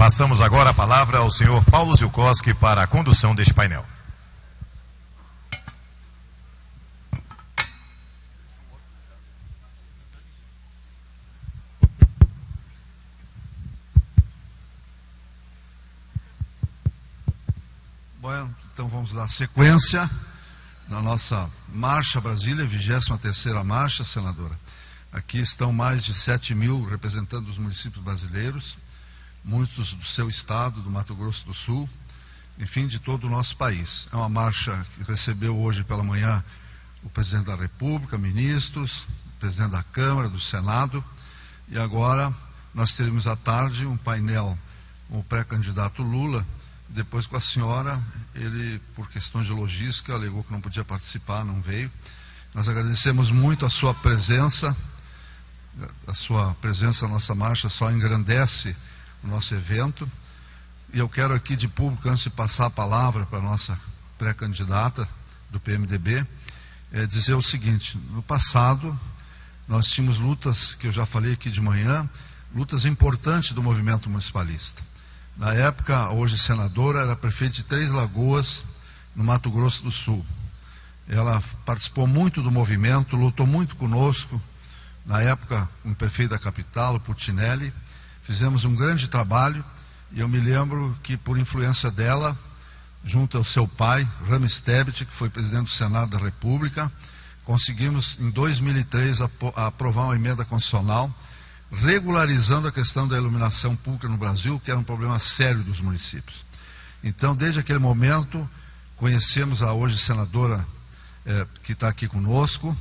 Passamos agora a palavra ao senhor Paulo Ziolkowski para a condução deste painel. Bom, então vamos dar sequência na nossa Marcha Brasília, 23ª Marcha, senadora. Aqui estão mais de 7.000 representando os municípios brasileiros, muitos do seu estado, do Mato Grosso do Sul, enfim, de todo o nosso país. É uma marcha que recebeu hoje pela manhã o presidente da República, ministros, o presidente da Câmara, do Senado, e agora nós teremos à tarde um painel com o pré-candidato Lula. Depois com a senhora, ele, por questões de logística, alegou que não podia participar, não veio. Nós agradecemos muito a sua presença na nossa marcha só engrandece o nosso evento. E eu quero aqui de público, antes de passar a palavra para a nossa pré-candidata do PMDB, dizer o seguinte: no passado, nós tínhamos lutas, que eu já falei aqui de manhã, lutas importantes do movimento municipalista. Na época, hoje senadora, era prefeita de Três Lagoas, no Mato Grosso do Sul. Ela participou muito do movimento, lutou muito conosco. Na época, com o prefeito da capital, o Putinelli, fizemos um grande trabalho. E eu me lembro que, por influência dela, junto ao seu pai, Rames Tebet, que foi presidente do Senado da República, conseguimos, em 2003, aprovar uma emenda constitucional regularizando a questão da iluminação pública no Brasil, que era um problema sério dos municípios. Então, desde aquele momento, conhecemos a hoje senadora que está aqui conosco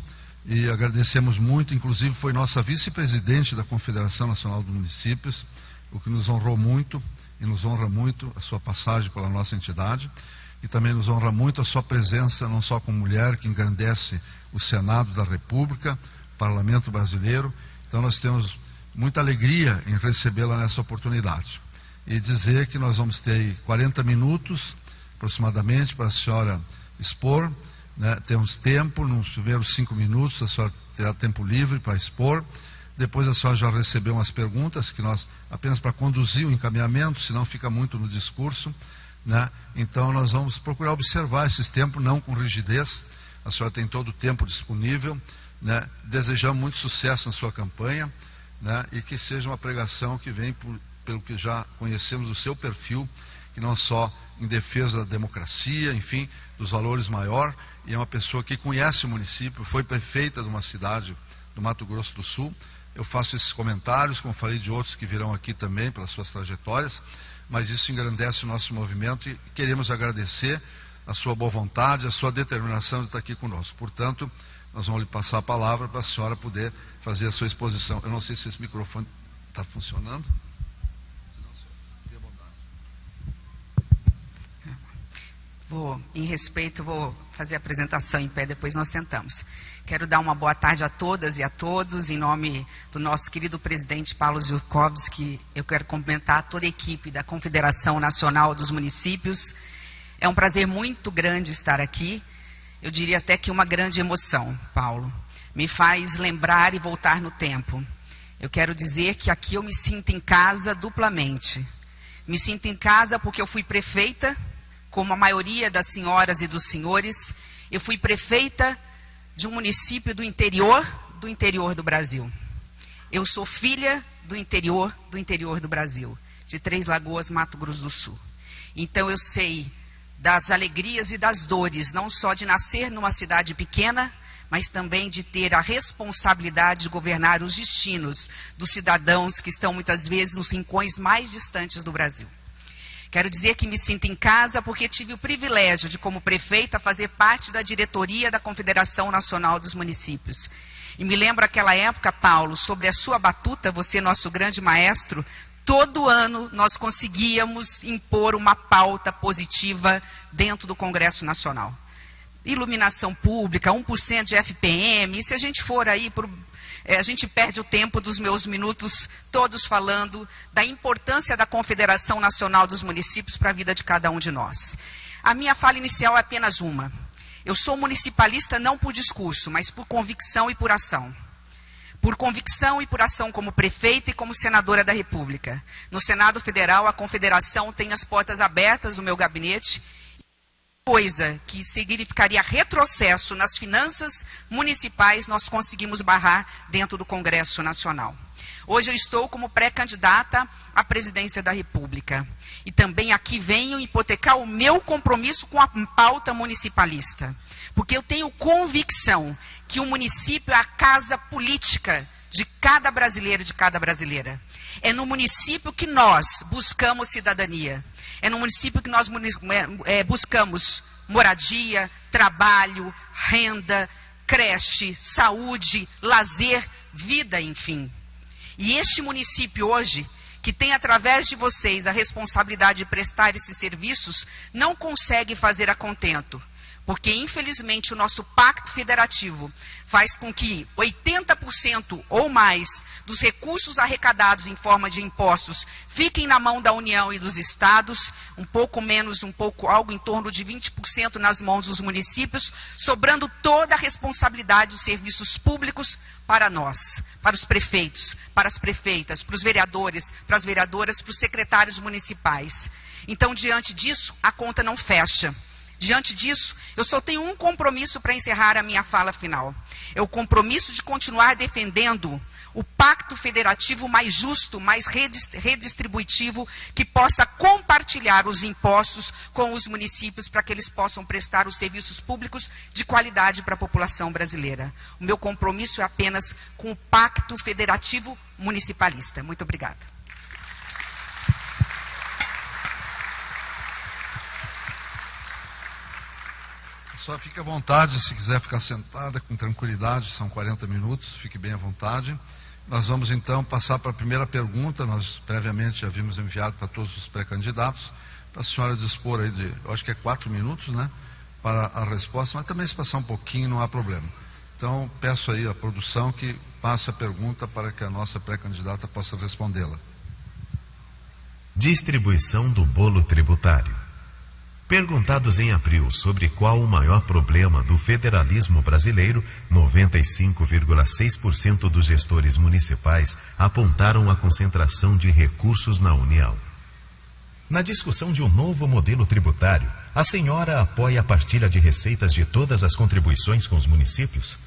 e agradecemos muito. Inclusive foi nossa vice-presidente da Confederação Nacional dos Municípios, o que nos honrou muito e nos honra muito a sua passagem pela nossa entidade, e também nos honra muito a sua presença, não só como mulher, que engrandece o Senado da República, o Parlamento Brasileiro. Então nós temos muita alegria em recebê-la nessa oportunidade. E dizer que nós vamos ter aí 40 minutos, aproximadamente, para a senhora expor, né? Temos tempo, nos primeiros 5 minutos, a senhora terá tempo livre para expor. Depois a senhora já recebeu umas perguntas, que nós, apenas para conduzir o encaminhamento, senão fica muito no discurso, né? Então nós vamos procurar observar esses tempos, não com rigidez. A senhora tem todo o tempo disponível, né? Desejamos muito sucesso na sua campanha, né? E que seja uma pregação que vem pelo que já conhecemos do seu perfil, que não só em defesa da democracia, enfim, dos valores maior, e é uma pessoa que conhece o município, foi prefeita de uma cidade do Mato Grosso do Sul. Eu faço esses comentários, como falei de outros que virão aqui também, pelas suas trajetórias, mas isso engrandece o nosso movimento e queremos agradecer a sua boa vontade, a sua determinação de estar aqui conosco. Portanto, nós vamos lhe passar a palavra para a senhora poder fazer a sua exposição. Eu não sei se esse microfone está funcionando. Tenha bondade. Em respeito, vou fazer a apresentação em pé, depois nós sentamos. Quero dar uma boa tarde a todas e a todos, em nome do nosso querido presidente Paulo Ziolkowski. Eu quero cumprimentar toda a equipe da Confederação Nacional dos Municípios. É um prazer muito grande estar aqui. Eu diria até que uma grande emoção, Paulo. Me faz lembrar e voltar no tempo. Eu quero dizer que aqui eu me sinto em casa duplamente. Me sinto em casa porque eu fui prefeita, como a maioria das senhoras e dos senhores. Eu fui prefeita de um município do interior do Brasil. Eu sou filha do interior do Brasil, de Três Lagoas, Mato Grosso do Sul. Então eu sei das alegrias e das dores, não só de nascer numa cidade pequena, mas também de ter a responsabilidade de governar os destinos dos cidadãos que estão muitas vezes nos rincões mais distantes do Brasil. Quero dizer que me sinto em casa porque tive o privilégio de, como prefeita, fazer parte da diretoria da Confederação Nacional dos Municípios. E me lembro aquela época, Paulo, sobre a sua batuta, você, nosso grande maestro, todo ano nós conseguíamos impor uma pauta positiva dentro do Congresso Nacional. Iluminação pública, 1% de FPM, e se a gente for aí a gente perde o tempo dos meus minutos todos falando da importância da Confederação Nacional dos Municípios para a vida de cada um de nós. A minha fala inicial é apenas uma. Eu sou municipalista não por discurso, mas por convicção e por ação. por convicção e por ação como prefeita e como senadora da República. No Senado Federal, a Confederação tem as portas abertas no meu gabinete, coisa que significaria retrocesso nas finanças municipais, nós conseguimos barrar dentro do Congresso Nacional. Hoje eu estou como pré-candidata à presidência da República. E também aqui venho hipotecar o meu compromisso com a pauta municipalista. Porque eu tenho convicção que o município é a casa política de cada brasileiro e de cada brasileira. É no município que nós buscamos cidadania. É no município que nós buscamos moradia, trabalho, renda, creche, saúde, lazer, vida, enfim. E este município hoje, que tem através de vocês a responsabilidade de prestar esses serviços, não consegue fazer a contento. Porque, infelizmente, o nosso pacto federativo faz com que 80% ou mais dos recursos arrecadados em forma de impostos fiquem na mão da União e dos estados, um pouco menos, algo em torno de 20% nas mãos dos municípios, sobrando toda a responsabilidade dos serviços públicos para nós, para os prefeitos, para as prefeitas, para os vereadores, para as vereadoras, para os secretários municipais. Então, diante disso, a conta não fecha. Diante disso, eu só tenho um compromisso para encerrar a minha fala final. É o compromisso de continuar defendendo o pacto federativo mais justo, mais redistributivo, que possa compartilhar os impostos com os municípios para que eles possam prestar os serviços públicos de qualidade para a população brasileira. O meu compromisso é apenas com o pacto federativo municipalista. Muito obrigada. Só fique à vontade, se quiser ficar sentada com tranquilidade, são 40 minutos, fique bem à vontade. Nós vamos então passar para a primeira pergunta, nós previamente já havíamos enviado para todos os pré-candidatos, para a senhora dispor aí de, eu acho que é 4 minutos, né, para a resposta, mas também se passar um pouquinho não há problema. Então peço aí à produção que passe a pergunta para que a nossa pré-candidata possa respondê-la. Distribuição do bolo tributário. Perguntados em abril sobre qual o maior problema do federalismo brasileiro, 95,6% dos gestores municipais apontaram a concentração de recursos na União. Na discussão de um novo modelo tributário, a senhora apoia a partilha de receitas de todas as contribuições com os municípios?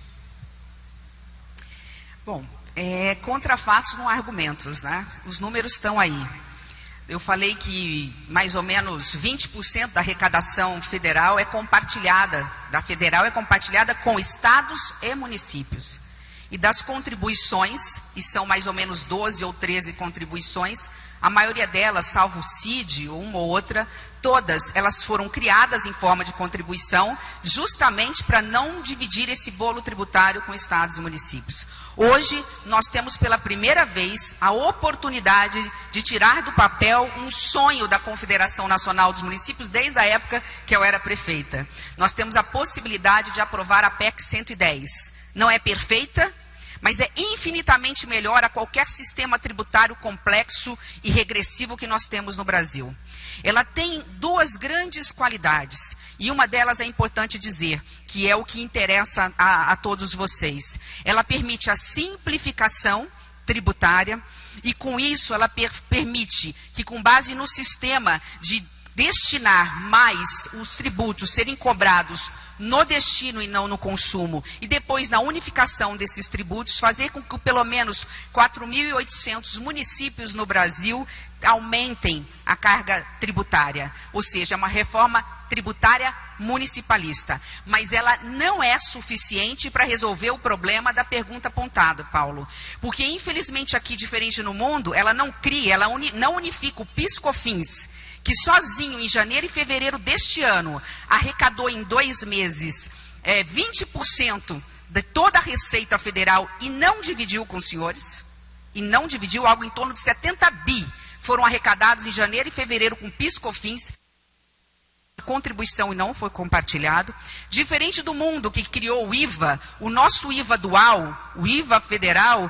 Bom, contra fatos não há argumentos, né? Os números estão aí. Eu falei que mais ou menos 20% da arrecadação federal é compartilhada, com estados e municípios. E das contribuições, e são mais ou menos 12 ou 13 contribuições, a maioria delas, salvo o CID, ou uma ou outra, todas elas foram criadas em forma de contribuição, justamente para não dividir esse bolo tributário com estados e municípios. Hoje, nós temos pela primeira vez a oportunidade de tirar do papel um sonho da Confederação Nacional dos Municípios, desde a época que eu era prefeita. Nós temos a possibilidade de aprovar a PEC 110. Não é perfeita, mas é infinitamente melhor a qualquer sistema tributário complexo e regressivo que nós temos no Brasil. Ela tem duas grandes qualidades, e uma delas é importante dizer, que é o que interessa a todos vocês. Ela permite a simplificação tributária, e com isso ela permite que, com base no sistema de destinar mais os tributos serem cobrados no destino e não no consumo, e depois na unificação desses tributos, fazer com que pelo menos 4.800 municípios no Brasil aumentem a carga tributária, ou seja, uma reforma tributária municipalista. Mas ela não é suficiente para resolver o problema da pergunta apontada, Paulo. Porque, infelizmente, aqui, diferente no mundo, ela não cria, ela não unifica o PIS/COFINS, que sozinho, em janeiro e fevereiro deste ano, arrecadou em 2 meses 20% de toda a Receita Federal e não dividiu com os senhores, e não dividiu, algo em torno de 70 bi foram arrecadados em janeiro e fevereiro com PIS/COFINS, contribuição e não foi compartilhado. Diferente do mundo que criou o IVA, o nosso IVA dual, o IVA federal,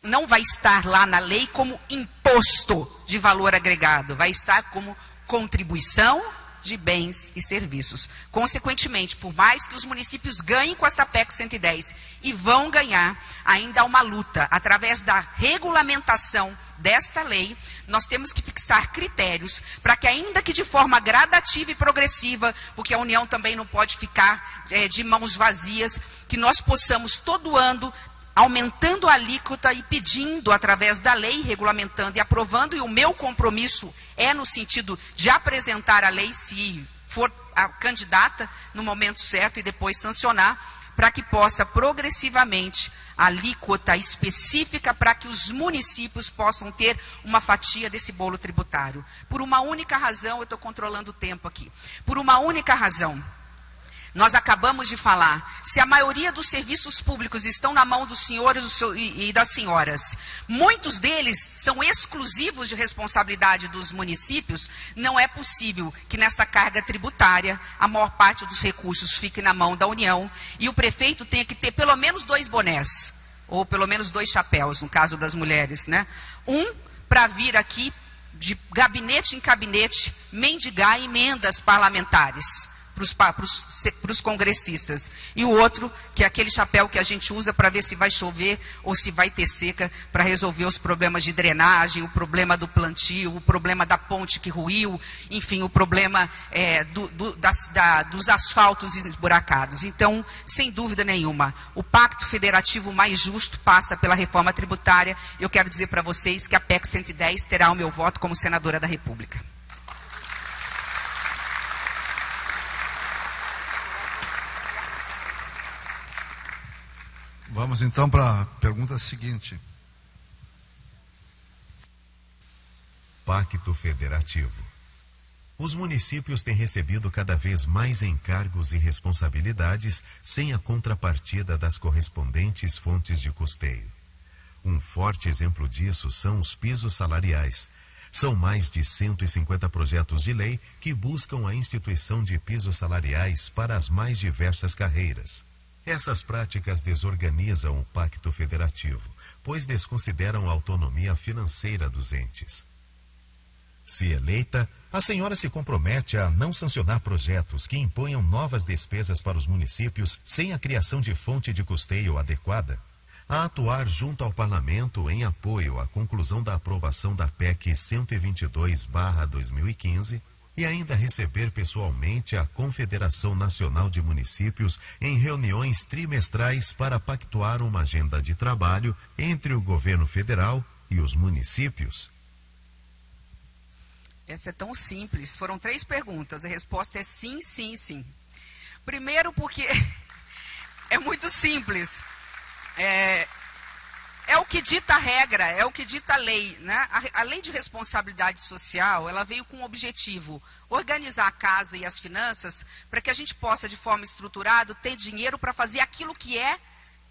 não vai estar lá na lei como imposto de valor agregado, vai estar como contribuição de bens e serviços. Consequentemente, por mais que os municípios ganhem com esta PEC 110, e vão ganhar, ainda há uma luta. Através da regulamentação desta lei, nós temos que fixar critérios para que, ainda que de forma gradativa e progressiva, porque a União também não pode ficar de mãos vazias, que nós possamos todo ano, aumentando a alíquota e pedindo através da lei, regulamentando e aprovando, e o meu compromisso é no sentido de apresentar a lei, se for a candidata, no momento certo, e depois sancionar, para que possa progressivamente a alíquota específica para que os municípios possam ter uma fatia desse bolo tributário. Por uma única razão, eu estou controlando o tempo aqui, por uma única razão. Nós acabamos de falar, se a maioria dos serviços públicos estão na mão dos senhores e das senhoras, muitos deles são exclusivos de responsabilidade dos municípios, não é possível que nessa carga tributária a maior parte dos recursos fique na mão da União e o prefeito tenha que ter pelo menos 2 bonés, ou pelo menos 2 chapéus, no caso das mulheres, né? Um para vir aqui de gabinete em gabinete mendigar emendas parlamentares para os congressistas, e o outro, que é aquele chapéu que a gente usa para ver se vai chover ou se vai ter seca, para resolver os problemas de drenagem, o problema do plantio, o problema da ponte que ruiu, enfim, o problema dos asfaltos esburacados. Então, sem dúvida nenhuma, o pacto federativo mais justo passa pela reforma tributária. Eu quero dizer para vocês que a PEC 110 terá o meu voto como senadora da República. Vamos então para a pergunta seguinte. Pacto Federativo. Os municípios têm recebido cada vez mais encargos e responsabilidades sem a contrapartida das correspondentes fontes de custeio. Um forte exemplo disso são os pisos salariais. São mais de 150 projetos de lei que buscam a instituição de pisos salariais para as mais diversas carreiras. Essas práticas desorganizam o Pacto Federativo, pois desconsideram a autonomia financeira dos entes. Se eleita, a senhora se compromete a não sancionar projetos que imponham novas despesas para os municípios sem a criação de fonte de custeio adequada, a atuar junto ao Parlamento em apoio à conclusão da aprovação da PEC 122/2015, e ainda receber pessoalmente a Confederação Nacional de Municípios em reuniões trimestrais para pactuar uma agenda de trabalho entre o governo federal e os municípios? Essa é tão simples. Foram 3 perguntas. A resposta é sim, sim, sim. Primeiro porque é muito simples. É o que dita a regra, é o que dita a lei, né? A lei de responsabilidade social, ela veio com o objetivo organizar a casa e as finanças para que a gente possa, de forma estruturada, ter dinheiro para fazer aquilo que é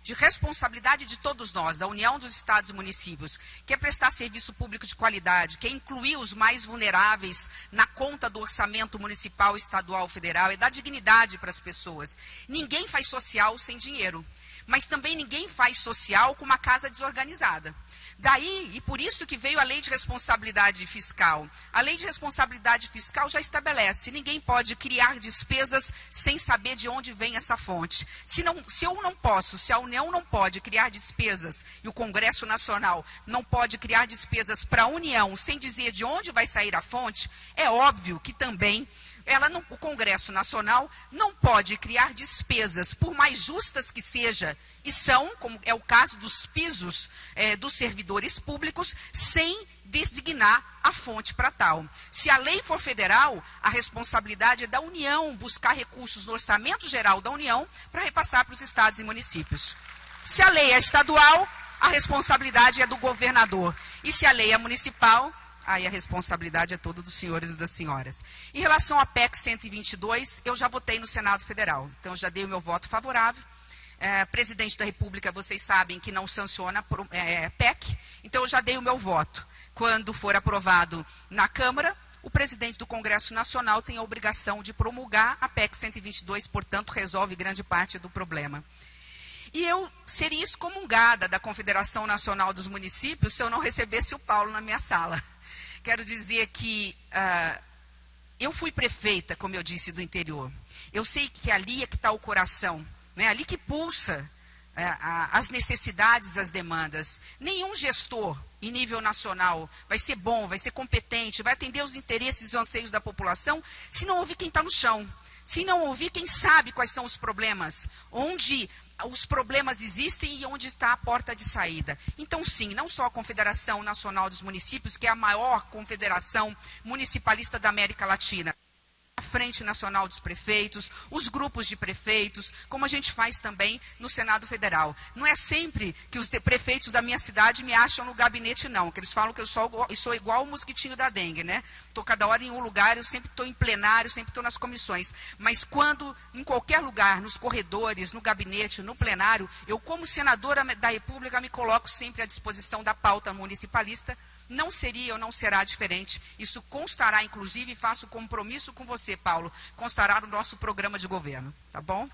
de responsabilidade de todos nós, da União dos Estados e Municípios, que é prestar serviço público de qualidade, que é incluir os mais vulneráveis na conta do orçamento municipal, estadual, federal, é dar dignidade para as pessoas. Ninguém faz social sem dinheiro. Mas também ninguém faz social com uma casa desorganizada. Daí, e por isso que veio a Lei de Responsabilidade Fiscal. A Lei de Responsabilidade Fiscal já estabelece, ninguém pode criar despesas sem saber de onde vem essa fonte. Se eu não posso, se a União não pode criar despesas, e o Congresso Nacional não pode criar despesas para a União sem dizer de onde vai sair a fonte, é óbvio que também o Congresso Nacional não pode criar despesas, por mais justas que seja, e são, como é o caso dos pisos dos servidores públicos, sem designar a fonte para tal. Se a lei for federal, a responsabilidade é da União buscar recursos no orçamento geral da União para repassar para os estados e municípios. Se a lei é estadual, a responsabilidade é do governador. E se a lei é municipal, aí a responsabilidade é toda dos senhores e das senhoras. Em relação à PEC 122, eu já votei no Senado Federal. Então, eu já dei o meu voto favorável. Presidente da República, vocês sabem que não sanciona PEC. Então, eu já dei o meu voto. Quando for aprovado na Câmara, o presidente do Congresso Nacional tem a obrigação de promulgar a PEC 122, portanto, resolve grande parte do problema. E eu seria excomungada da Confederação Nacional dos Municípios se eu não recebesse o Paulo na minha sala. Quero dizer que Eu fui prefeita, como eu disse, do interior. Eu sei que ali é que está o coração, né? Ali que pulsa as necessidades, as demandas. Nenhum gestor em nível nacional vai ser bom, vai ser competente, vai atender os interesses e anseios da população se não ouvir quem está no chão, se não ouvir quem sabe quais são os problemas, onde os problemas existem e onde está a porta de saída. Então, sim, não só a Confederação Nacional dos Municípios, que é a maior confederação municipalista da América Latina, a Frente Nacional dos Prefeitos, os grupos de prefeitos, como a gente faz também no Senado Federal. Não é sempre que os prefeitos da minha cidade me acham no gabinete, não, que eles falam que eu sou igual o mosquitinho da dengue, né? Estou cada hora em um lugar, eu sempre estou em plenário, sempre estou nas comissões. Mas quando, em qualquer lugar, nos corredores, no gabinete, no plenário, eu, como senadora da República, me coloco sempre à disposição da pauta municipalista. Não seria ou não será diferente. Isso constará, inclusive, e faço compromisso com você, Paulo, constará no nosso programa de governo, tá bom?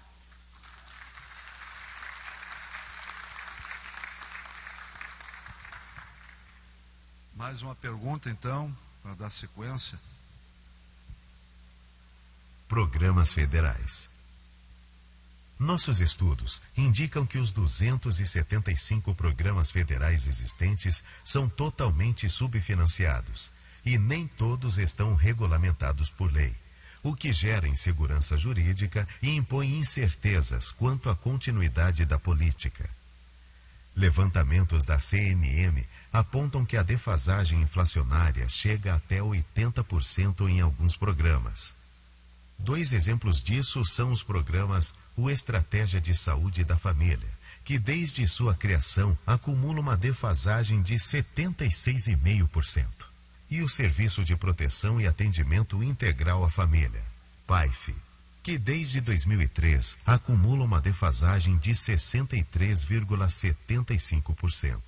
Mais uma pergunta, então, para dar sequência. Programas federais. Nossos estudos indicam que os 275 programas federais existentes são totalmente subfinanciados e nem todos estão regulamentados por lei, o que gera insegurança jurídica e impõe incertezas quanto à continuidade da política. Levantamentos da CNM apontam que a defasagem inflacionária chega até 80% em alguns programas. 2 exemplos disso são os programas O Estratégia de Saúde da Família, que desde sua criação acumula uma defasagem de 76,5%, e o Serviço de Proteção e Atendimento Integral à Família, PAIF, que desde 2003 acumula uma defasagem de 63,75%.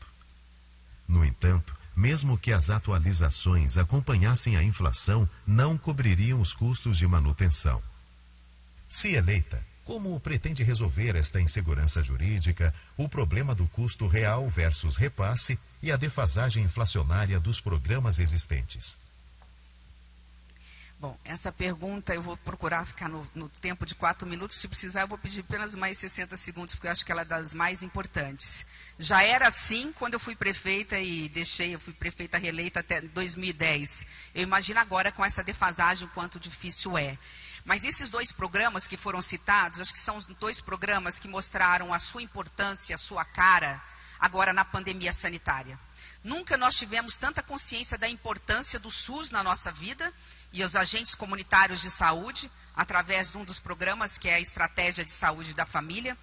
No entanto, mesmo que as atualizações acompanhassem a inflação, não cobririam os custos de manutenção. Se eleita, como pretende resolver esta insegurança jurídica, o problema do custo real versus repasse e a defasagem inflacionária dos programas existentes? Bom, essa pergunta eu vou procurar ficar no tempo de 4 minutos. Se precisar, eu vou pedir apenas mais 60 segundos, porque eu acho que ela é das mais importantes. Já era assim quando eu fui prefeita eu fui prefeita reeleita até 2010. Eu imagino agora com essa defasagem o quanto difícil é. Mas esses 2 programas que foram citados, acho que são os 2 programas que mostraram a sua importância, a sua cara, agora na pandemia sanitária. Nunca nós tivemos tanta consciência da importância do SUS na nossa vida, e os agentes comunitários de saúde, através de um dos programas que é a Estratégia de Saúde da Família.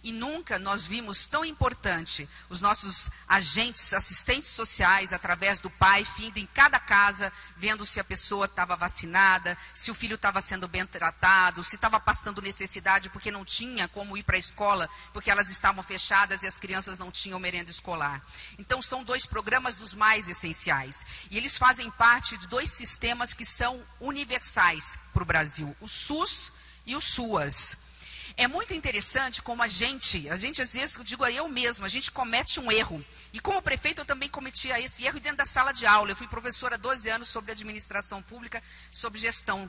E nunca nós vimos tão importante os nossos agentes, assistentes sociais, através do PAIF, indo em cada casa, vendo se a pessoa estava vacinada, se o filho estava sendo bem tratado, se estava passando necessidade porque não tinha como ir para a escola, porque elas estavam fechadas e as crianças não tinham merenda escolar. Então, são 2 programas dos mais essenciais. E eles fazem parte de 2 sistemas que são universais para o Brasil, o SUS e o SUAS. É muito interessante como a gente às vezes, eu digo a eu mesma, a gente comete um erro. E como prefeito eu também cometia esse erro dentro da sala de aula. Eu fui professora há 12 anos sobre administração pública, sobre gestão,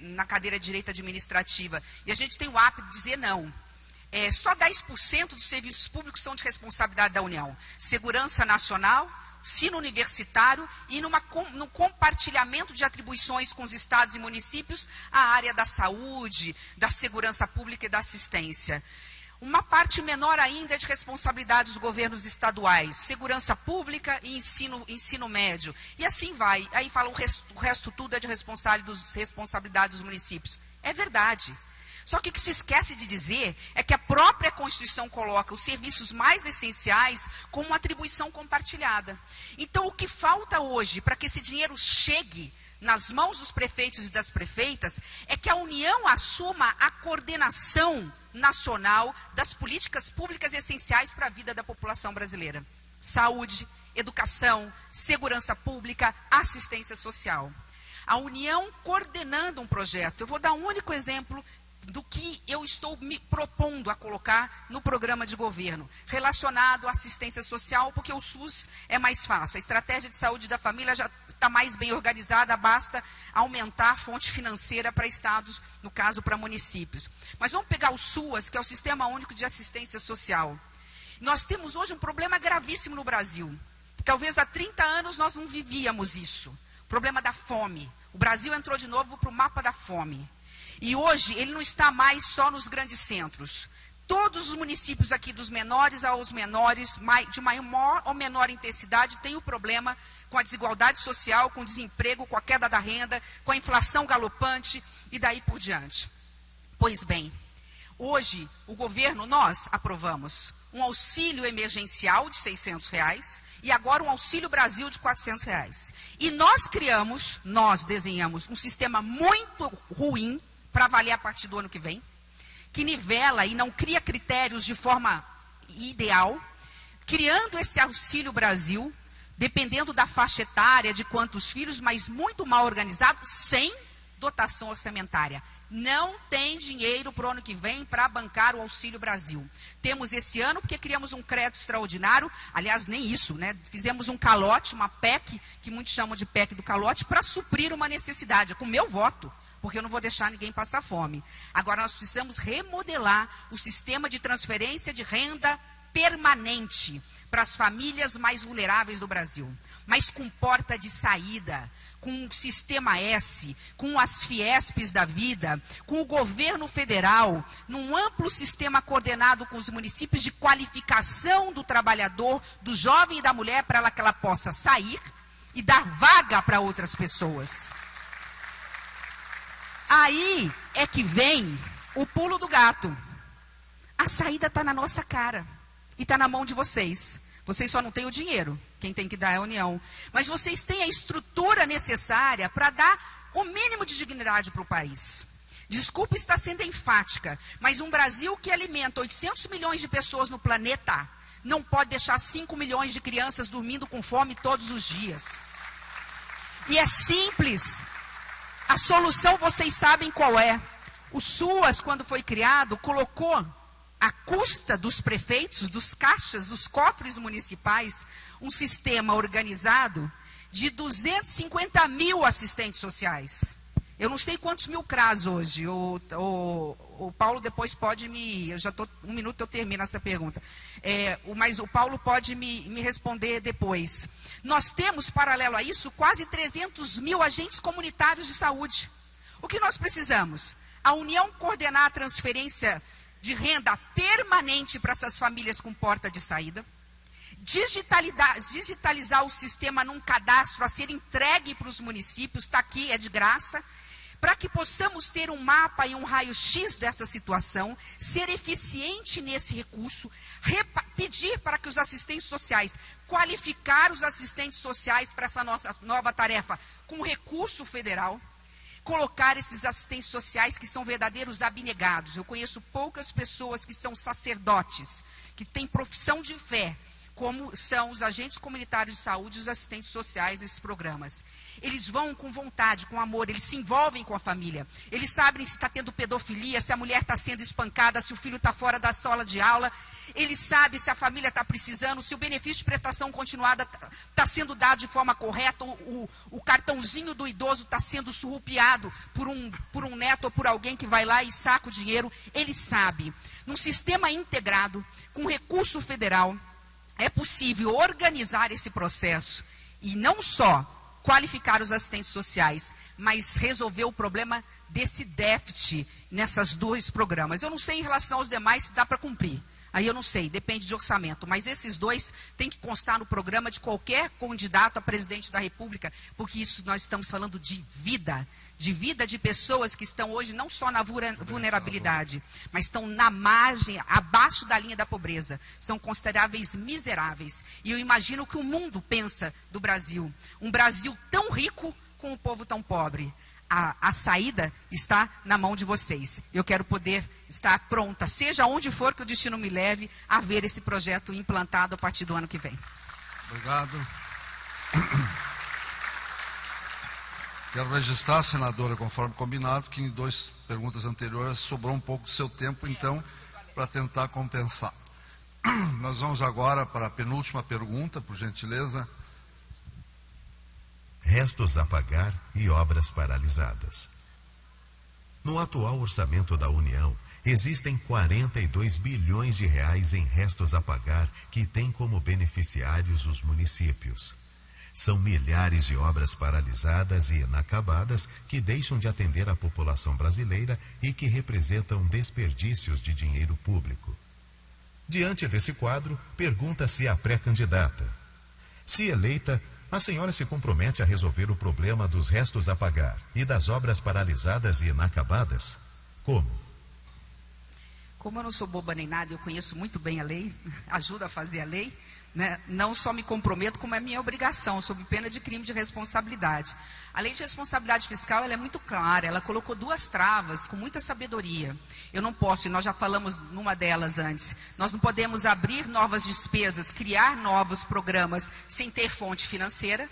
na cadeira de Direito Administrativa. E a gente tem o hábito de dizer não. Só 10% dos serviços públicos são de responsabilidade da União. Segurança Nacional, ensino universitário e no compartilhamento de atribuições com os estados e municípios, a área da saúde, da segurança pública e da assistência. Uma parte menor ainda é de responsabilidade dos governos estaduais, segurança pública e ensino médio. E assim vai. Aí fala o resto tudo é de responsabilidade dos municípios. É verdade. Só que o que se esquece de dizer é que a própria Constituição coloca os serviços mais essenciais como uma atribuição compartilhada. Então, o que falta hoje para que esse dinheiro chegue nas mãos dos prefeitos e das prefeitas é que a União assuma a coordenação nacional das políticas públicas essenciais para a vida da população brasileira. Saúde, educação, segurança pública, assistência social. A União coordenando um projeto. Eu vou dar um único exemplo do que eu estou me propondo a colocar no programa de governo, relacionado à assistência social, porque o SUS é mais fácil. A Estratégia de Saúde da Família já está mais bem organizada, basta aumentar a fonte financeira para estados, no caso para municípios. Mas vamos pegar o SUAS, que é o Sistema Único de Assistência Social. Nós temos hoje um problema gravíssimo no Brasil. Talvez há 30 anos nós não vivíamos isso. O problema da fome. O Brasil entrou de novo para o mapa da fome. E hoje ele não está mais só nos grandes centros. Todos os municípios aqui, dos menores aos menores, de maior ou menor intensidade, têm o problema com a desigualdade social, com o desemprego, com a queda da renda, com a inflação galopante e daí por diante. Pois bem, hoje o governo, nós aprovamos um auxílio emergencial de R$600 e agora um Auxílio Brasil de R$400. E nós desenhamos um sistema muito ruim para avaliar a partir do ano que vem, que nivela e não cria critérios de forma ideal, criando esse Auxílio Brasil, dependendo da faixa etária, de quantos filhos, mas muito mal organizado, sem dotação orçamentária. Não tem dinheiro para o ano que vem para bancar o Auxílio Brasil. Temos esse ano porque criamos um crédito extraordinário, aliás, nem isso, né? Fizemos um calote, uma PEC, que muitos chamam de PEC do calote, para suprir uma necessidade, com meu voto, porque eu não vou deixar ninguém passar fome. Agora nós precisamos remodelar o sistema de transferência de renda permanente para as famílias mais vulneráveis do Brasil, mas com porta de saída, com o Sistema S, com as Fiespes da vida, com o governo federal, num amplo sistema coordenado com os municípios de qualificação do trabalhador, do jovem e da mulher, para que ela possa sair e dar vaga para outras pessoas. Aí é que vem o pulo do gato. A saída está na nossa cara e está na mão de vocês. Vocês só não têm o dinheiro, quem tem que dar é a União. Mas vocês têm a estrutura necessária para dar o mínimo de dignidade para o país. Desculpa estar sendo enfática, mas um Brasil que alimenta 800 milhões de pessoas no planeta não pode deixar 5 milhões de crianças dormindo com fome todos os dias. E é simples. A solução vocês sabem qual é. O SUAS, quando foi criado, colocou à custa dos prefeitos, dos caixas, dos cofres municipais, um sistema organizado de 250 mil assistentes sociais. Eu não sei quantos mil CRAs hoje. O Paulo depois pode me... Eu já estou... 1 minuto eu termino essa pergunta. Mas o Paulo pode me responder depois. Nós temos, paralelo a isso, quase 300 mil agentes comunitários de saúde. O que nós precisamos? A União coordenar a transferência de renda permanente para essas famílias com porta de saída. Digitalizar o sistema num cadastro a ser entregue para os municípios, está aqui, é de graça, para que possamos ter um mapa e um raio-x dessa situação, ser eficiente nesse recurso, pedir para que os assistentes sociais, qualificar os assistentes sociais para essa nossa nova tarefa com recurso federal, colocar esses assistentes sociais que são verdadeiros abnegados. Eu conheço poucas pessoas que são sacerdotes, que têm profissão de fé, como são os agentes comunitários de saúde e os assistentes sociais nesses programas. Eles vão com vontade, com amor, eles se envolvem com a família. Eles sabem se está tendo pedofilia, se a mulher está sendo espancada, se o filho está fora da sala de aula. Eles sabem se a família está precisando, se o benefício de prestação continuada está sendo dado de forma correta, o cartãozinho do idoso está sendo surrupiado por um neto ou por alguém que vai lá e saca o dinheiro. Eles sabem. Num sistema integrado, com recurso federal, é possível organizar esse processo e não só qualificar os assistentes sociais, mas resolver o problema desse déficit nessas dois programas. Eu não sei em relação aos demais se dá para cumprir. Aí eu não sei, depende de orçamento. Mas esses dois têm que constar no programa de qualquer candidato a presidente da República, porque isso nós estamos falando de vida de pessoas que estão hoje não só na vulnerabilidade, mas estão na margem, abaixo da linha da pobreza. São consideráveis miseráveis. E eu imagino que o mundo pensa do Brasil. Um Brasil tão rico com um povo tão pobre. A saída está na mão de vocês. Eu quero poder estar pronta, seja onde for que o destino me leve, a ver esse projeto implantado a partir do ano que vem. Obrigado. Quero registrar, senadora, conforme combinado, que em 2 perguntas anteriores sobrou um pouco do seu tempo, então, para tentar compensar. Nós vamos agora para a penúltima pergunta, por gentileza. restos a pagar e obras paralisadas. No atual orçamento da União, existem 42 bilhões de reais em restos a pagar que têm como beneficiários os municípios. São milhares de obras paralisadas e inacabadas que deixam de atender a população brasileira e que representam desperdícios de dinheiro público. Diante desse quadro, pergunta-se a pré-candidata: se eleita, a senhora se compromete a resolver o problema dos restos a pagar e das obras paralisadas e inacabadas? Como? Como eu não sou boba nem nada, eu conheço muito bem a lei, ajudo a fazer a lei, né? Não só me comprometo, como é minha obrigação, sob pena de crime de responsabilidade. A lei de responsabilidade fiscal, ela é muito clara, ela colocou 2 travas com muita sabedoria. Eu não posso, e nós já falamos numa delas antes, nós não podemos abrir novas despesas, criar novos programas sem ter fonte financeira.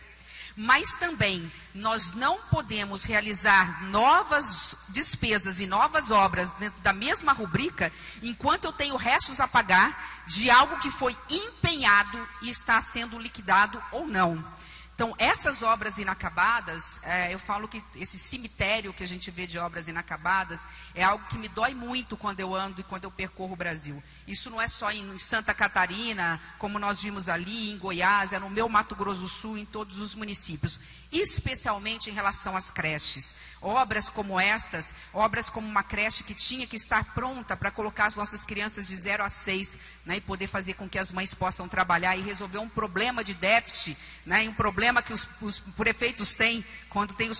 Mas também nós não podemos realizar novas despesas e novas obras dentro da mesma rubrica enquanto eu tenho restos a pagar de algo que foi empenhado e está sendo liquidado ou não. Então, essas obras inacabadas, eu falo que esse cemitério que a gente vê de obras inacabadas é algo que me dói muito quando eu ando e quando eu percorro o Brasil. Isso não é só em Santa Catarina, como nós vimos ali, em Goiás, é no meu Mato Grosso do Sul, em todos os municípios. Especialmente em relação às creches. Obras como estas, obras como uma creche que tinha que estar pronta para colocar as nossas crianças de 0 a 6, né, e poder fazer com que as mães possam trabalhar e resolver um problema de déficit, né, e um problema que os prefeitos têm quando tem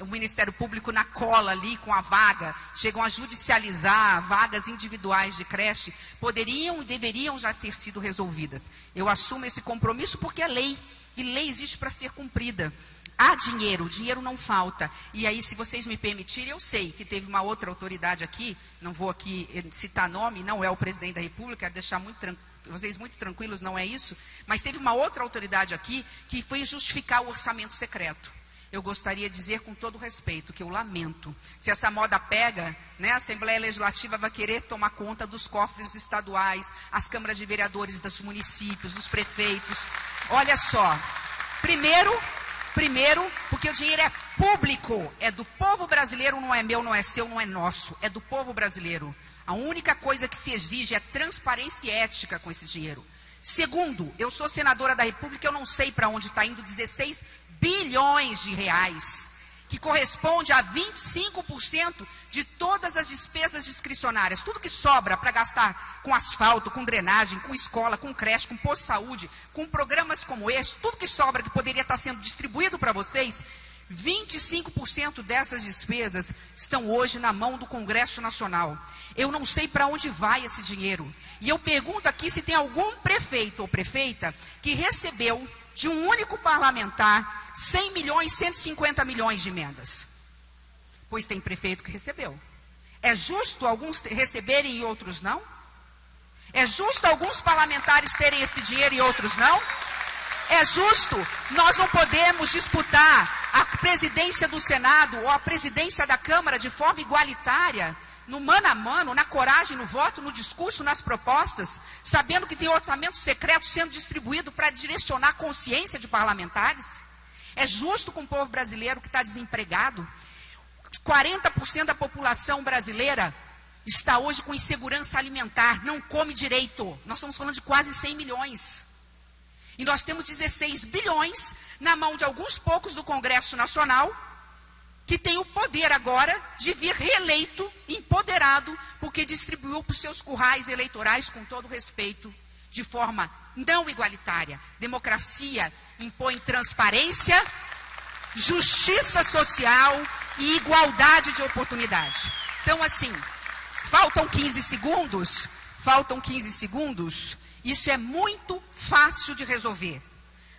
o Ministério Público na cola ali com a vaga, chegam a judicializar vagas individuais de creche, poderiam e deveriam já ter sido resolvidas. Eu assumo esse compromisso porque é lei, e lei existe para ser cumprida. Há dinheiro, o dinheiro não falta. E aí, se vocês me permitirem, eu sei que teve uma outra autoridade aqui, não vou aqui citar nome, não é o presidente da República, quero deixar vocês muito tranquilos, não é isso, mas teve uma outra autoridade aqui que foi justificar o orçamento secreto. Eu gostaria de dizer com todo respeito que eu lamento. Se essa moda pega, né, a Assembleia Legislativa vai querer tomar conta dos cofres estaduais, as câmaras de vereadores dos municípios, dos prefeitos. Olha só, primeiro, porque o dinheiro é público, é do povo brasileiro, não é meu, não é seu, não é nosso, é do povo brasileiro. A única coisa que se exige é transparência e ética com esse dinheiro. Segundo, eu sou senadora da República, eu não sei para onde está indo 16 bilhões de reais, que corresponde a 25% de todas as despesas discricionárias. Tudo que sobra para gastar com asfalto, com drenagem, com escola, com creche, com posto de saúde, com programas como este, tudo que sobra que poderia estar sendo distribuído para vocês, 25% dessas despesas estão hoje na mão do Congresso Nacional. Eu não sei para onde vai esse dinheiro. E eu pergunto aqui se tem algum prefeito ou prefeita que recebeu de um único parlamentar 100 milhões, 150 milhões de emendas. Pois tem prefeito que recebeu. É justo alguns receberem e outros não? É justo alguns parlamentares terem esse dinheiro e outros não? É justo? Nós não podemos disputar a presidência do Senado ou a presidência da Câmara de forma igualitária, no mano a mano, na coragem, no voto, no discurso, nas propostas, sabendo que tem orçamento secreto sendo distribuído para direcionar a consciência de parlamentares? É justo com o povo brasileiro que está desempregado? 40% da população brasileira está hoje com insegurança alimentar, não come direito. Nós estamos falando de quase 100 milhões. E nós temos 16 bilhões na mão de alguns poucos do Congresso Nacional, que tem o poder agora de vir reeleito, empoderado, porque distribuiu para os seus currais eleitorais, com todo respeito, de forma não igualitária. Democracia impõe transparência, justiça social e igualdade de oportunidade. Então, assim, faltam 15 segundos, isso é muito fácil de resolver.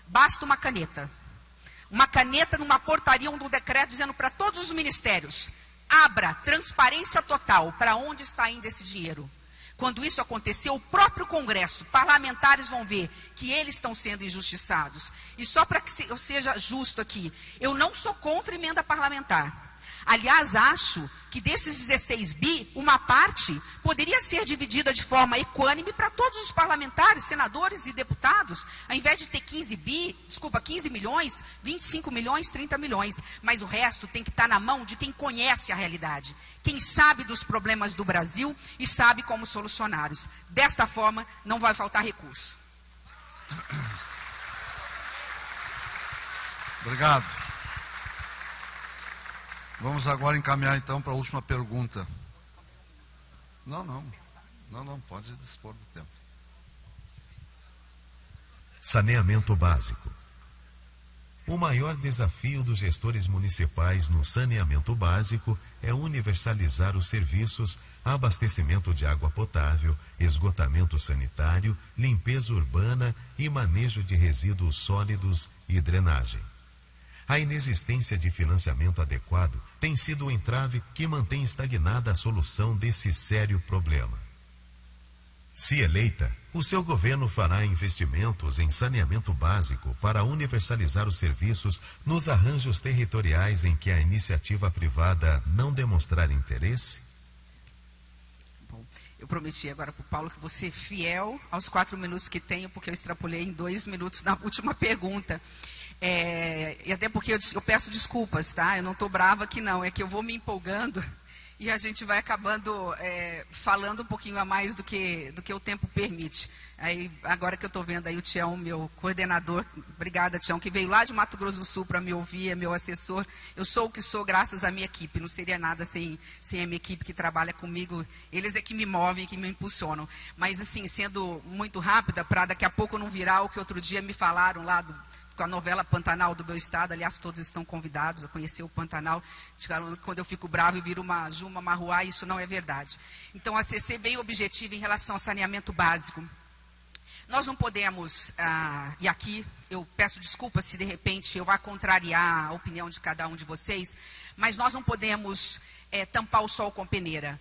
Basta uma caneta numa portaria, um decreto dizendo para todos os ministérios: abra transparência total para onde está indo esse dinheiro. Quando isso acontecer, o próprio Congresso, parlamentares vão ver que eles estão sendo injustiçados. E só para que eu seja justo aqui, eu não sou contra emenda parlamentar. Aliás, acho que desses 16 bi, uma parte poderia ser dividida de forma equânime para todos os parlamentares, senadores e deputados, ao invés de ter 15 milhões, 25 milhões, 30 milhões. Mas o resto tem que estar na mão de quem conhece a realidade, quem sabe dos problemas do Brasil e sabe como solucioná-los. Desta forma, não vai faltar recurso. Obrigado. Vamos agora encaminhar então para a última pergunta. Não, pode dispor do tempo. Saneamento básico. O maior desafio dos gestores municipais no saneamento básico é universalizar os serviços, abastecimento de água potável, esgotamento sanitário, limpeza urbana e manejo de resíduos sólidos e drenagem. A inexistência de financiamento adequado tem sido o entrave que mantém estagnada a solução desse sério problema. Se eleita, o seu governo fará investimentos em saneamento básico para universalizar os serviços nos arranjos territoriais em que a iniciativa privada não demonstrar interesse? Bom, eu prometi agora para o Paulo que vou ser fiel aos 4 minutos que tenho, porque eu extrapolei em 2 minutos na última pergunta. E até porque eu peço desculpas, tá? Eu não estou brava aqui não, é que eu vou me empolgando e a gente vai acabando falando um pouquinho a mais do que o tempo permite. Aí, agora que eu estou vendo aí o Tião, meu coordenador, obrigada Tião, que veio lá de Mato Grosso do Sul para me ouvir, é meu assessor. Eu sou o que sou graças à minha equipe, não seria nada sem a minha equipe que trabalha comigo. Eles é que me movem, que me impulsionam. Mas assim, sendo muito rápida, para daqui a pouco não virar o que outro dia me falaram lá com a novela Pantanal do meu estado. Aliás, todos estão convidados a conhecer o Pantanal. Quando eu fico bravo e viro uma Juma Marruá, isso não é verdade. Então, a CC bem objetiva em relação ao saneamento básico. Nós não podemos, e aqui eu peço desculpas se de repente eu vá contrariar a opinião de cada um de vocês, mas nós não podemos tampar o sol com peneira.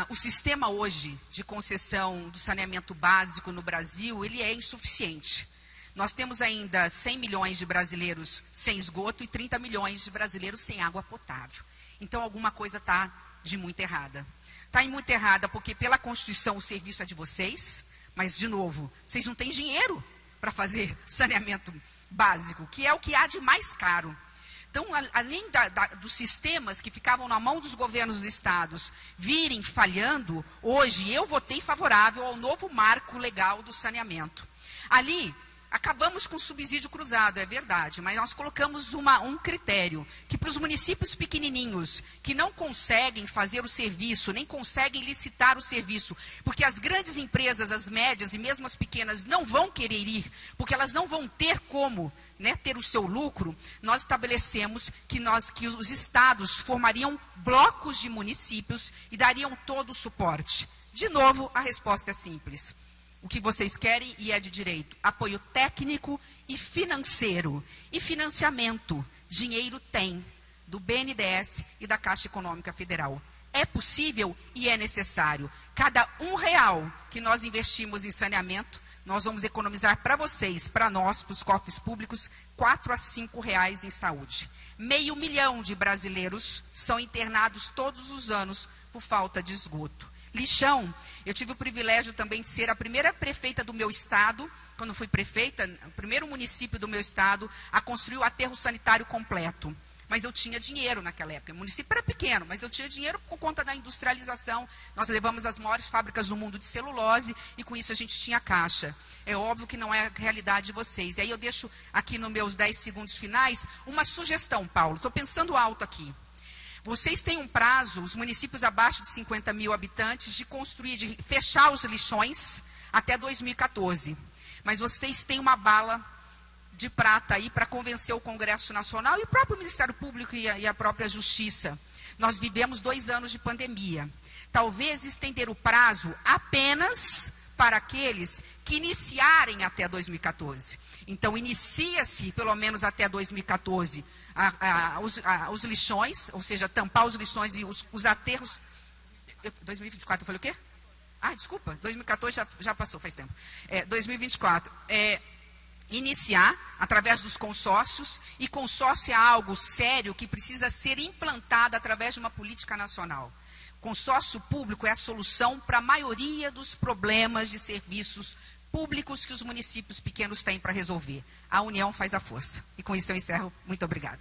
O sistema hoje de concessão do saneamento básico no Brasil, ele é insuficiente. Nós temos ainda 100 milhões de brasileiros sem esgoto e 30 milhões de brasileiros sem água potável. Então, alguma coisa está de muito errada. Está muito errada porque, pela Constituição, o serviço é de vocês, mas, de novo, vocês não têm dinheiro para fazer saneamento básico, que é o que há de mais caro. Então, além dos sistemas que ficavam na mão dos governos dos estados virem falhando, hoje eu votei favorável ao novo marco legal do saneamento. Ali, acabamos com o subsídio cruzado, é verdade, mas nós colocamos um critério, que para os municípios pequenininhos, que não conseguem fazer o serviço, nem conseguem licitar o serviço, porque as grandes empresas, as médias e mesmo as pequenas não vão querer ir, porque elas não vão ter como ter o seu lucro, nós estabelecemos que os estados formariam blocos de municípios e dariam todo o suporte. De novo, a resposta é simples. O que vocês querem e é de direito: apoio técnico e financeiro. E financiamento, dinheiro tem, do BNDES e da Caixa Econômica Federal. É possível e é necessário. Cada R$1 que nós investimos em saneamento, nós vamos economizar para vocês, para nós, para os cofres públicos, R$4 a R$5 em saúde. 500 mil de brasileiros são internados todos os anos por falta de esgoto. Lixão, eu tive o privilégio também de ser a primeira prefeita do meu estado, quando fui prefeita, o primeiro município do meu estado a construir o aterro sanitário completo. Mas eu tinha dinheiro naquela época, o município era pequeno, mas eu tinha dinheiro por conta da industrialização. Nós levamos as maiores fábricas do mundo de celulose e com isso a gente tinha caixa. É óbvio que não é a realidade de vocês. E aí eu deixo aqui nos meus 10 segundos finais uma sugestão, Paulo, estou pensando alto aqui. Vocês têm um prazo, os municípios abaixo de 50 mil habitantes, de fechar os lixões até 2014. Mas vocês têm uma bala de prata aí para convencer o Congresso Nacional e o próprio Ministério Público e a própria Justiça. Nós vivemos 2 anos de pandemia. Talvez estender o prazo apenas para aqueles que iniciarem até 2014. Então, inicia-se, pelo menos até 2014, os lixões, ou seja, tampar os lixões e os aterros. 2024, eu falei o quê? Desculpa, 2014 já passou, faz tempo. 2024. iniciar através dos consórcios, e consórcio é algo sério que precisa ser implantado através de uma política nacional. Consórcio público é a solução para a maioria dos problemas de serviços públicos que os municípios pequenos têm para resolver. A união faz a força. E com isso eu encerro. Muito obrigada.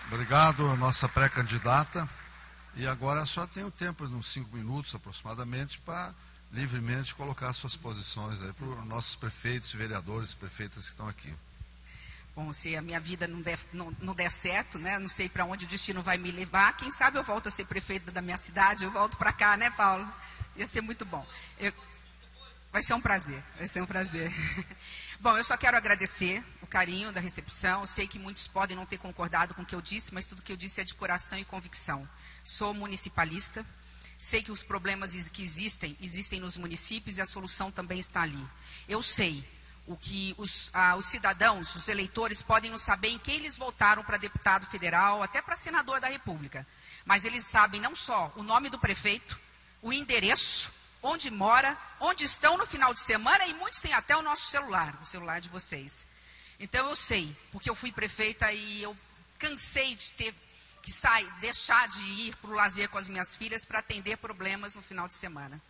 Obrigado, nossa pré-candidata. E agora só tem o tempo, de uns 5 minutos aproximadamente, para livremente colocar suas posições aí para os nossos prefeitos, vereadores, prefeitas que estão aqui. Bom, se a minha vida não der certo, né? Não sei para onde o destino vai me levar. Quem sabe eu volto a ser prefeita da minha cidade, eu volto para cá, né, Paulo? Ia ser muito bom. Vai ser um prazer, vai ser um prazer. Bom, eu só quero agradecer o carinho da recepção. Eu sei que muitos podem não ter concordado com o que eu disse, mas tudo que eu disse é de coração e convicção. Sou municipalista, sei que os problemas que existem nos municípios e a solução também está ali. Eu sei o que os cidadãos, os eleitores podem não saber em quem eles votaram para deputado federal, até para senador da República. Mas eles sabem não só o nome do prefeito, o endereço, onde mora, onde estão no final de semana, e muitos têm até o nosso celular, o celular de vocês. Então eu sei, porque eu fui prefeita e eu cansei de ter que deixar de ir para o lazer com as minhas filhas para atender problemas no final de semana.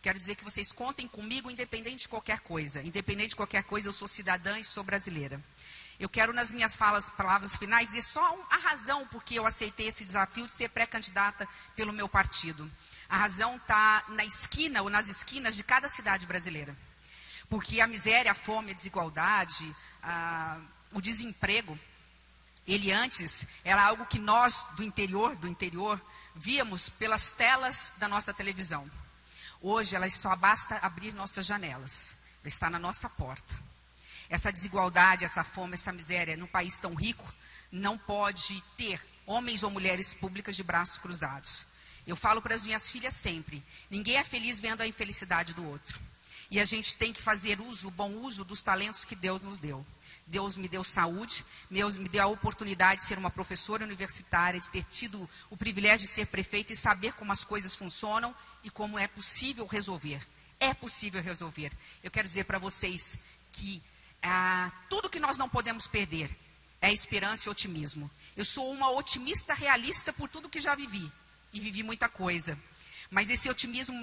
Quero dizer que vocês contem comigo independente de qualquer coisa. Independente de qualquer coisa, eu sou cidadã e sou brasileira. Eu quero, nas minhas palavras finais, dizer só a razão por que eu aceitei esse desafio de ser pré-candidata pelo meu partido. A razão está na esquina ou nas esquinas de cada cidade brasileira. Porque a miséria, a fome, a desigualdade, o desemprego, ele antes era algo que nós, do interior, víamos pelas telas da nossa televisão. Hoje, ela só basta abrir nossas janelas. Ela está na nossa porta. Essa desigualdade, essa fome, essa miséria, num país tão rico, não pode ter homens ou mulheres públicas de braços cruzados. Eu falo para as minhas filhas sempre, ninguém é feliz vendo a infelicidade do outro. E a gente tem que fazer bom uso dos talentos que Deus nos deu. Deus me deu saúde, Deus me deu a oportunidade de ser uma professora universitária, de ter tido o privilégio de ser prefeita e saber como as coisas funcionam e como é possível resolver. É possível resolver. Eu quero dizer para vocês que tudo que nós não podemos perder é esperança e otimismo. Eu sou uma otimista realista por tudo que já vivi. E vivi muita coisa. Mas esse otimismo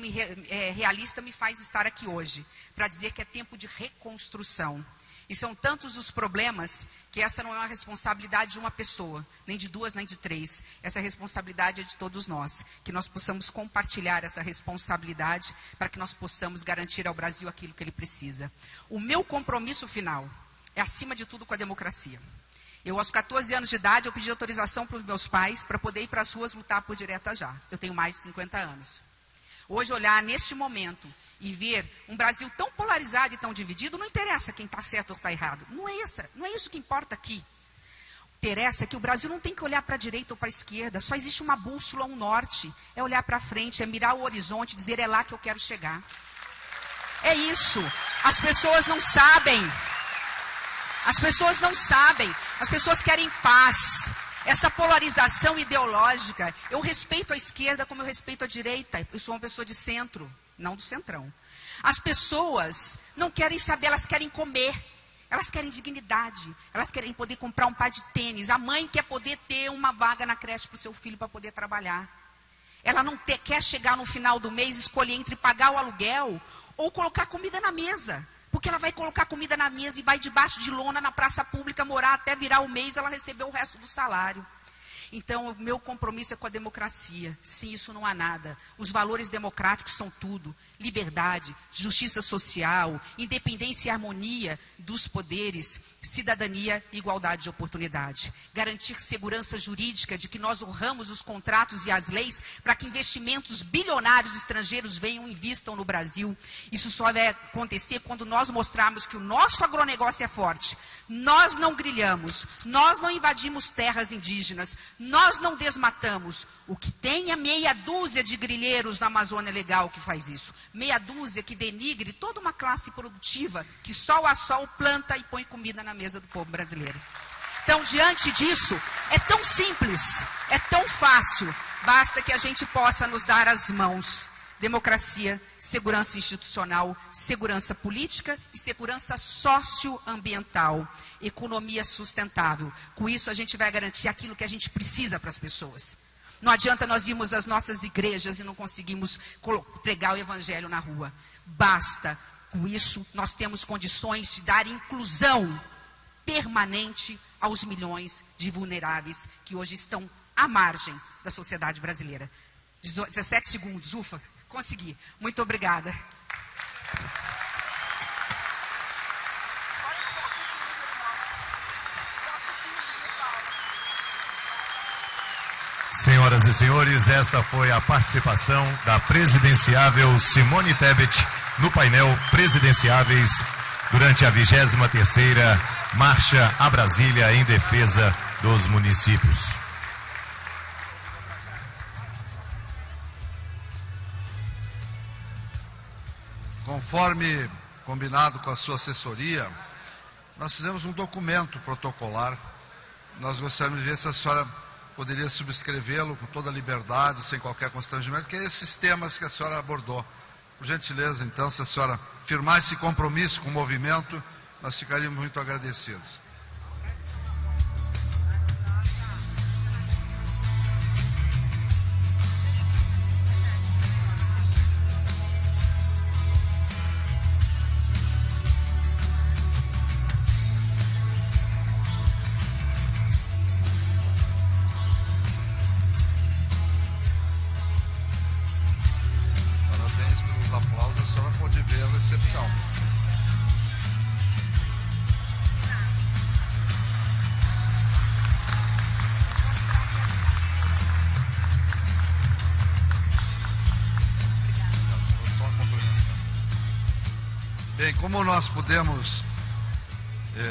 realista me faz estar aqui hoje, para dizer que é tempo de reconstrução. E são tantos os problemas que essa não é uma responsabilidade de uma pessoa, nem de 2, nem de 3. Essa responsabilidade é de todos nós. Que nós possamos compartilhar essa responsabilidade para que nós possamos garantir ao Brasil aquilo que ele precisa. O meu compromisso final é, acima de tudo, com a democracia. Eu, aos 14 anos de idade, eu pedi autorização para os meus pais para poder ir para as ruas lutar por direta já. Eu tenho mais de 50 anos. Hoje, olhar neste momento e ver um Brasil tão polarizado e tão dividido, não interessa quem está certo ou está errado. Não é isso que importa aqui. Interessa que o Brasil não tem que olhar para a direita ou para a esquerda. Só existe uma bússola, um norte. É olhar para frente, é mirar o horizonte, dizer é lá que eu quero chegar. É isso. As pessoas não sabem. As pessoas não sabem, as pessoas querem paz. Essa polarização ideológica, eu respeito a esquerda como eu respeito a direita. Eu sou uma pessoa de centro, não do centrão. As pessoas não querem saber, elas querem comer. Elas querem dignidade, elas querem poder comprar um par de tênis. A mãe quer poder ter uma vaga na creche para o seu filho para poder trabalhar. Ela não quer chegar no final do mês e escolher entre pagar o aluguel ou colocar comida na mesa. Porque ela vai colocar comida na mesa e vai debaixo de lona na praça pública morar até virar o mês, ela recebeu o resto do salário. Então, o meu compromisso é com a democracia. Sem isso não há nada. Os valores democráticos são tudo. Liberdade, justiça social, independência e harmonia dos poderes, cidadania e igualdade de oportunidade. Garantir segurança jurídica de que nós honramos os contratos e as leis para que investimentos bilionários estrangeiros venham e investam no Brasil. Isso só vai acontecer quando nós mostrarmos que o nosso agronegócio é forte. Nós não grilhamos, nós não invadimos terras indígenas, nós não desmatamos. O que tem é meia dúzia de grileiros na Amazônia Legal que faz isso. Meia dúzia que denigre toda uma classe produtiva que sol a sol planta e põe comida na mesa do povo brasileiro. Então, diante disso, é tão simples, é tão fácil. Basta que a gente possa nos dar as mãos. democracia, segurança institucional, segurança política e segurança socioambiental, economia sustentável. Com isso a gente vai garantir aquilo que a gente precisa para as pessoas. Não adianta nós irmos às nossas igrejas e não conseguimos pregar o evangelho na rua. Basta, com isso, nós temos condições de dar inclusão permanente aos milhões de vulneráveis que hoje estão à margem da sociedade brasileira. 17 segundos, ufa, consegui. Muito obrigada. Senhoras e senhores, esta foi a participação da presidenciável Simone Tebet no painel Presidenciáveis durante a 23ª Marcha a Brasília em defesa dos municípios. Conforme combinado com a sua assessoria, nós fizemos um documento protocolar. Nós gostaríamos de ver se a senhora poderia subscrevê-lo com toda a liberdade, sem qualquer constrangimento, que é esses temas que a senhora abordou. Por gentileza, então, se a senhora firmar esse compromisso com o movimento, nós ficaríamos muito agradecidos. Bem, como nós pudemos,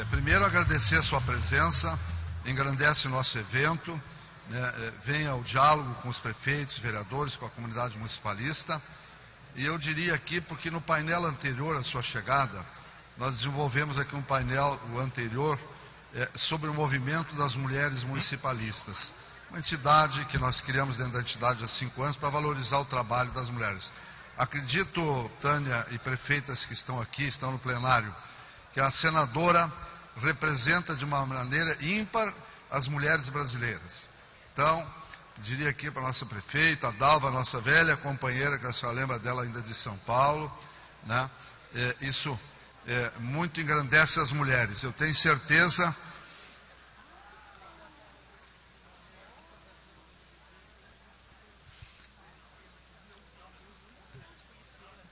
primeiro agradecer a sua presença, engrandece o nosso evento, né, venha ao diálogo com os prefeitos, vereadores, com a comunidade municipalista. E eu diria aqui, porque no painel anterior à sua chegada, nós desenvolvemos aqui um painel, o anterior, sobre o movimento das mulheres municipalistas. Uma entidade que nós criamos dentro da entidade há 5 anos para valorizar o trabalho das mulheres. Acredito, Tânia e prefeitas que estão aqui, estão no plenário, que a senadora representa de uma maneira ímpar as mulheres brasileiras. Então, diria aqui para a nossa prefeita, a Dalva, nossa velha companheira, que a senhora lembra dela ainda de São Paulo, né? Isso muito engrandece as mulheres. Eu tenho certeza.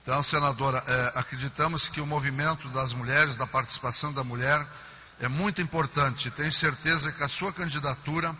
Então, senadora, acreditamos que o movimento das mulheres, da participação da mulher, é muito importante. Tenho certeza que a sua candidatura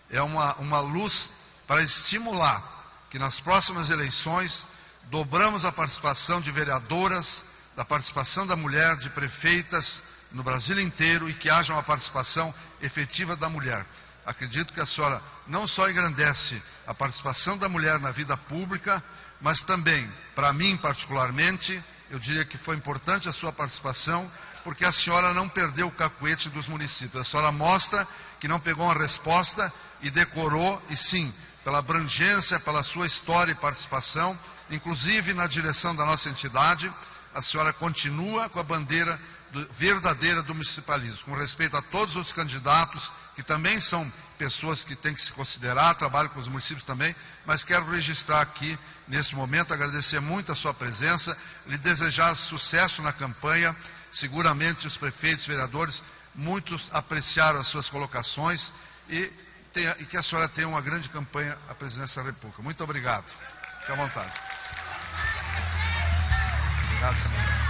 é uma luz para estimular que nas próximas eleições dobramos a participação de vereadoras, da participação da mulher, de prefeitas no Brasil inteiro e que haja uma participação efetiva da mulher. Acredito que a senhora não só engrandece a participação da mulher na vida pública, mas também, para mim particularmente, eu diria que foi importante a sua participação, porque a senhora não perdeu o cacuete dos municípios. A senhora mostra que não pegou uma resposta e decorou, e sim, pela abrangência, pela sua história e participação, inclusive na direção da nossa entidade, a senhora continua com a bandeira verdadeira do municipalismo, com respeito a todos os candidatos, que também são pessoas que têm que se considerar, trabalham com os municípios também, mas quero registrar aqui, nesse momento, agradecer muito a sua presença, lhe desejar sucesso na campanha. Seguramente os prefeitos, vereadores, muitos apreciaram as suas colocações e que a senhora tenha uma grande campanha à presidência da República. Muito obrigado. Fique à vontade. Obrigado, senador.